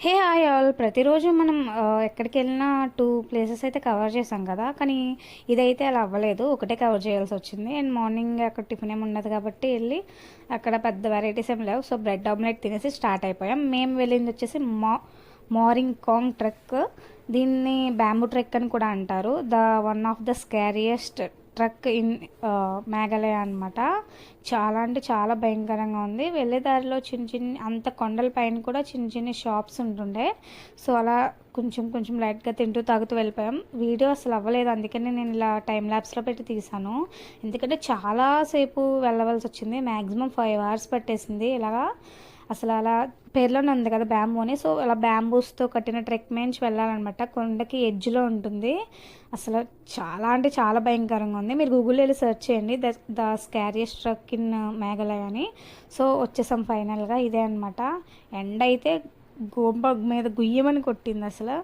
Hey hi all ప్రతిరోజు మనం ఎక్కడికి వెళ్ళినా 2 ప్లేసెస్ అయితే కవర్ చేసాం కదా. కానీ ఇదైతే అలా అవ్వలేదు, ఒకటే కవర్ చేయాల్సి వచ్చింది. అండ్ మార్నింగ్ అక్కడ టిఫిన్ ఏమి ఉండదు కాబట్టి వెళ్ళి అక్కడ పెద్ద వెరైటీస్ ఏమి లేవు. సో బ్రెడ్ ఆమ్లెట్ తినేసి స్టార్ట్ అయిపోయాం. మేము వెళ్ళింది వచ్చేసి మారింగ్ కాంగ్ ట్రెక్. దీన్ని బ్యాంబూ ట్రెక్ అని కూడా అంటారు. One of the scariest trek in Meghalaya అనమాట. చాలా అంటే చాలా భయంకరంగా ఉంది. వెళ్ళే దారిలో చిన్న చిన్న అంత కొండల పైన కూడా చిన్న చిన్న షాప్స్ ఉంటుండే. సో అలా కొంచెం కొంచెం లైట్గా తింటూ తాగుతూ వెళ్ళిపోయాం. వీడియో అసలు అవ్వలేదు, అందుకని నేను ఇలా టైం ల్యాబ్స్లో పెట్టి తీసాను. ఎందుకంటే చాలాసేపు వెళ్ళవలసి వచ్చింది, మ్యాక్సిమం 5 hours పట్టేసింది. ఇలాగా అసలు అలా పేర్లోనే ఉంది కదా బ్యాంబూ అని. సో అలా బ్యాంబూస్తో కట్టిన ట్రెక్ మేంచి వెళ్ళాలన్నమాట. కొండకి ఎడ్జ్లో ఉంటుంది. అసలు చాలా అంటే చాలా భయంకరంగా ఉంది. మీరు గూగుల్లో వెళ్ళి సెర్చ్ చేయండి, ద స్కారియస్ట్ ట్రక్ ఇన్ మేఘాలయ అని. సో వచ్చేసాం ఫైనల్గా. ఇదే అనమాట. ఎండ అయితే గోంబ మీద గుయ్యమని కొట్టింది అసలు.